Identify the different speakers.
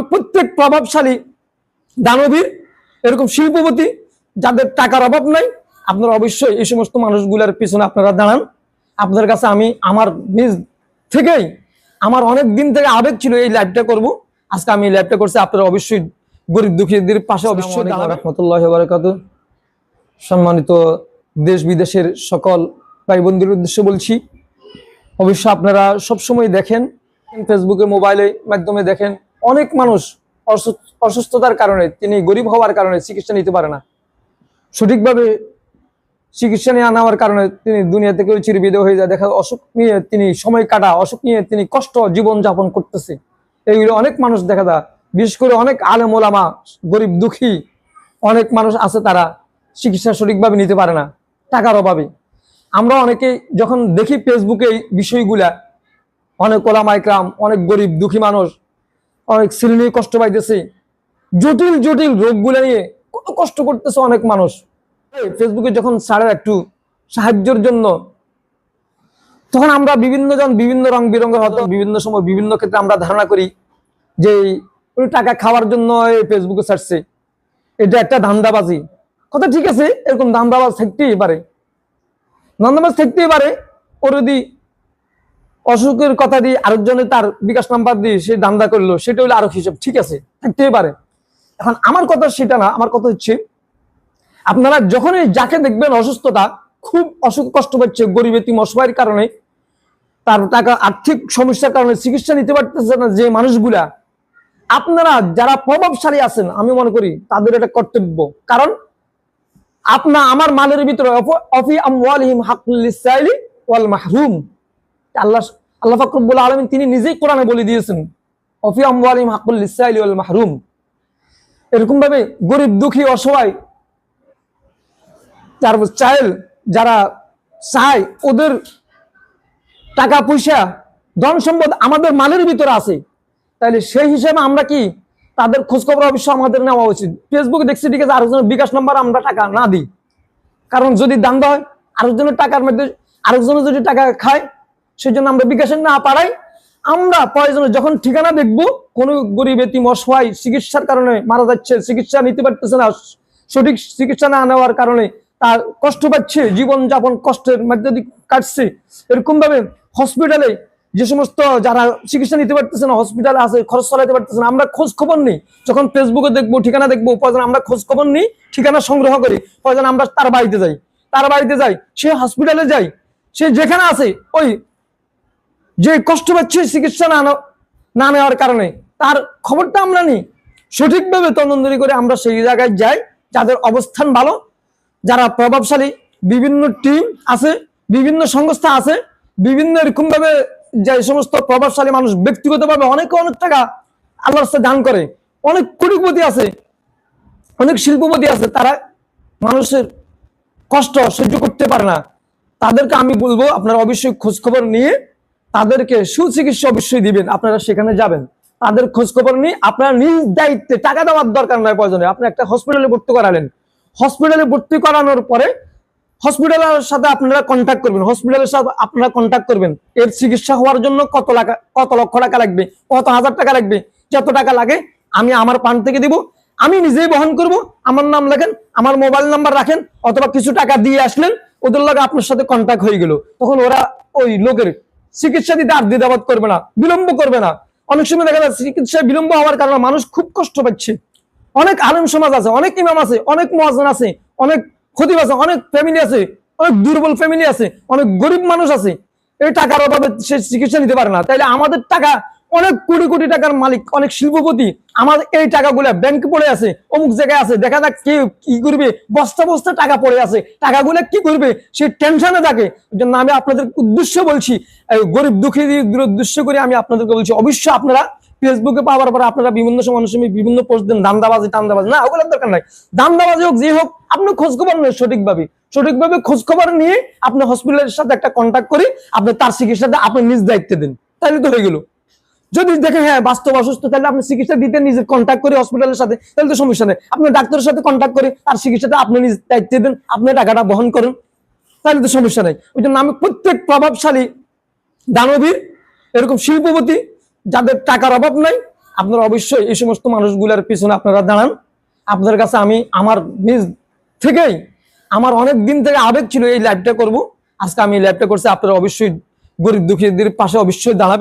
Speaker 1: আমি প্রত্যেক প্রভাবশালী দানবীর এরকম শিল্পপতি যাদের টাকার অভাব নাই, আপনারা অবশ্যই এই সমস্ত মানুষগুলোর পিছনে আপনারা দাঁড়ান। আপনাদের কাছে আমি আমার নিজ থেকেই আমার অনেক দিন থেকে আবেগ ছিল এই লাইভটা করব, আজকে আমি এই লাইভটা করছি। আপনারা অবশ্যই গরিব দুঃখীদের পাশে অবশ্যই দাঁড়ান। রাহমাতুল্লাহি ওয়া বারাকাতুহু। সম্মানিত দেশ বিদেশের সকল ভাই বন্ধুদের উদ্দেশ্যে বলছি, অবশ্য আপনারা সবসময় দেখেন, ফেসবুকে মোবাইলের মাধ্যমে দেখেন, অনেক মানুষ অসুস্থতার কারণে, তিনি গরিব হওয়ার কারণে চিকিৎসা নিতে পারে না, সঠিকভাবে চিকিৎসা নিয়ে নেওয়ার কারণে তিনি দুনিয়া থেকে চিরবিদায় হয়ে যায়। দেখা অসুখ নিয়ে তিনি সময় কাটা, অসুখ নিয়ে তিনি কষ্ট জীবন যাপন করতেছে। এইগুলো অনেক মানুষ দেখা যায়, বিশেষ করে অনেক আলেম ওলামা, গরিব দুঃখী অনেক মানুষ আছে, তারা চিকিৎসা সঠিকভাবে নিতে পারে না টাকার অভাবে। আমরা অনেকে যখন দেখি ফেসবুকে এই বিষয়গুলা, অনেক ওলামা ইকরাম, অনেক গরিব দুঃখী মানুষ অনেক ছেলে নিয়ে কষ্ট পাইতেছে, জটিল জটিল রোগগুলা নিয়ে কত কষ্ট করতেছে অনেক মানুষ। ফেসবুকে যখন ছাড়ে একটু সাহায্যের জন্য, তখন আমরা বিভিন্ন জন বিভিন্ন রং বেরঙের, হয়তো বিভিন্ন সময় বিভিন্ন ক্ষেত্রে আমরা ধারণা করি যে টাকা খাওয়ার জন্য ফেসবুকে ছাড়ছে, এটা একটা ধান্দাবাজি। কথা ঠিক আছে, এরকম ধান্দাবাজ থাকতেই পারে, ধান্দাবাজ থাকতেই পারে। ওর যদি অসুখের কথা দিয়ে আরেকজনে তার বিকাশ নাম্বার দিয়ে সে ধান্দা করলো, সেটা হলো আরো হিসাব, ঠিক আছে, থাকতেই পারে। এখন আমার কথা সেটা না, আমার কথা হচ্ছে আপনারা যখনই যাকে দেখবেন অসুস্থতা, খুব অসুখ কষ্ট পাচ্ছে, গরিব এতিম অসহায়ের কারণে, তার টাকা আর্থিক সমস্যার কারণে চিকিৎসা নিতে পারতেছে না যে মানুষগুলা, আপনারা যারা প্রভাবশালী আছেন, আমি মনে করি তাদের এটা কর্তব্য। কারণ আমার মালের ভিতরে অফি আমওয়ালিহিম হাক্কুল লিসাইলি ওয়াল মাহরুম, আল্লাহ পাক রব্বুল আলামিন তিনি নিজেই কোরআনে বলে দিয়েছেন, অফি আমওয়ালিহিম হাক্কুল লিসাইলি ওয়াল মাহরুম। এরকম ভাবে গরিব দুঃখী অসহায় তারপর চাইল যারা চায়, ওদের টাকা পয়সা ধন সম্পদ আমাদের মালের ভিতরে আছে, তাহলে সেই হিসেবে আমরা কি তাদের খোঁজখবর অবশ্য আমাদের নেওয়া উচিত। ফেসবুকে দেখছি ঠিক আছে, আরেকজনের বিকাশ নাম্বার আমরা টাকা না দিই, কারণ যদি দান্দা হয় আরেকজনের টাকার মধ্যে আরেকজনের যদি টাকা খায়, সেই জন্য আমরা বিকাশে না পারাই, আমরা প্রয়োজনে যখন ঠিকানা দেখবো কোনো গরিব এতিম অসহায় চিকিৎসার কারণে মারা যাচ্ছে, চিকিৎসা নিতে পারতেছে না, সঠিক চিকিৎসা না নেওয়ার কারণে তার কষ্ট পাচ্ছে, জীবন যাপন কষ্টের মধ্যে দিয়ে কাটছে, এরকম ভাবে হসপিটালে যে সমস্ত যারা চিকিৎসা নিতে পারতেছে না, হসপিটালে আছে, খরচ চালাতে পারতেছে না, আমরা খোঁজ খবর নিই। যখন ফেসবুকে দেখবো, ঠিকানা দেখবো, প্রয়োজন আমরা খোঁজ খবর নিই, ঠিকানা সংগ্রহ করি, প্রয়োজন আমরা তার বাড়িতে যাই, সে হসপিটালে যাই, সে যেখানে আছে, ওই যে কষ্ট পাচ্ছে চিকিৎসা না নেওয়ার কারণে, তার খবরটা আমরা নিই, সঠিকভাবে তদন্ত করে আমরা সেই জায়গায় যাই যাদের অবস্থান ভালো, যারা প্রভাবশালী, বিভিন্ন টিম আছে, বিভিন্ন সংস্থা আছে, বিভিন্ন এরকম ভাবে যে সমস্ত প্রভাবশালী মানুষ ব্যক্তিগতভাবে অনেক টাকা আল্লাহর রাস্তায় দান করে, অনেক কোটিপতি আছে, অনেক শিল্পপতি আছে, তারা মানুষের কষ্ট সহ্য করতে পারে না। তাদেরকে আমি বলবো আপনারা অবশ্যই খোঁজ খবর নিয়ে তাদেরকে সুচিকিৎসা অবশ্যই দিবেন। আপনারা সেখানে যাবেন, তাদের খোঁজ খবর নিয়ে আপনারা নিজ দায়িত্বে, টাকা দেওয়ার দরকার নয়, প্রয়োজনে আপনি একটা হসপিটালে ভর্তি করালেন, হসপিটালে ভর্তি করানোর পরে হসপিটালের সাথে আপনারা কন্ট্যাক্ট করবেন, হসপিটালের সাথে আপনারা কন্ট্যাক্ট করবেন, এর চিকিৎসা হওয়ার জন্য কত লক্ষ টাকা লাগবে, কত হাজার টাকা লাগবে, যত টাকা লাগে আমি আমার পান থেকে দিব, আমি নিজেই বহন করব, আমার নাম লেখেন, আমার মোবাইল নাম্বার রাখেন, অথবা কিছু টাকা দিয়ে আসলেন, ওদের লগে আপনার সাথে কন্ট্যাক্ট হয়ে গেল, তখন ওরা ওই লোকের চিকিৎসা দিতে আর দ্বিধাবোধ করবে না, বিলম্ব করবে না। অনেক সময় দেখা যায় চিকিৎসায় বিলম্ব হওয়ার কারণে মানুষ খুব কষ্ট পাচ্ছে। অনেক আলেম সমাজ আছে, অনেক ইমাম আছে, অনেক মুয়াজ্জিন আছে, অনেক খতিব আছে, অনেক ফ্যামিলি আছে, অনেক দুর্বল ফ্যামিলি আছে, অনেক গরিব মানুষ আছে, এই টাকার অভাবে সে চিকিৎসা নিতে পারে না। তাইলে আমাদের টাকা, অনেক কোটি কোটি টাকার মালিক, অনেক শিল্পপতি, আমাদের এই টাকাগুলো ব্যাংকে পড়ে আছে, অমুক জায়গায় আছে, দেখা যাক কে কি করবে, বস্তা বস্তা টাকা পড়ে আছে, টাকাগুলো কি করবে সে টেনশনে থাকে। জন্য আমি আপনাদের উদ্দেশ্য বলছি, গরিব দুঃখী উদ্দেশ্য করে আমি আপনাদেরকে বলছি, অবশ্যই আপনারা ফেসবুকে পাওয়ার পরে আপনারা বিভিন্ন সময় বিভিন্ন পোস্ট দেন, ধান্দাবাজি না, ওগুলোর দরকার নাই, ধান্দাবাজি হোক যে হোক, আপনি খোঁজ খবর নেই, সঠিকভাবে খোঁজ খবর নিয়ে আপনি হসপিটালের সাথে একটা কন্ট্যাক্ট করে আপনি তার চিকিৎসাটা আপনি নিজ দায়িত্বে দেন, তাহলে তো হয়ে গেল। যদি দেখেন হ্যাঁ বাস্তব অসুস্থ, তাহলে আপনি চিকিৎসা দিতে নিজে কন্ট্যাক্ট করে হসপিটালের সাথে, তাহলে তো সমস্যা নেই, আপনি ডাক্তারের সাথে কন্ট্যাক্ট করে তার চিকিৎসাটা আপনি নিজ দায়িত্বে দেন, আপনি টাকাটা বহন করেন, তাহলে তো সমস্যা নেই। ওই জন্য আমি প্রত্যেক প্রভাবশালী দানবীর এরকম শিল্পপতি যাদের টাকার অভাব নাই, আপনারা অবশ্যই এই সমস্ত মানুষগুলোর পিছনে আপনারা দাঁড়ান। আপনাদের কাছে আমি আমার নিজ থেকেই, আমার অনেক দিন থেকে আবেগ ছিল এই লাইভটা করব, আজকে আমি এই লাইভটা করছি। আপনারা অবশ্যই গরিব দুঃখীদের পাশে অবশ্যই দাঁড়াবেন।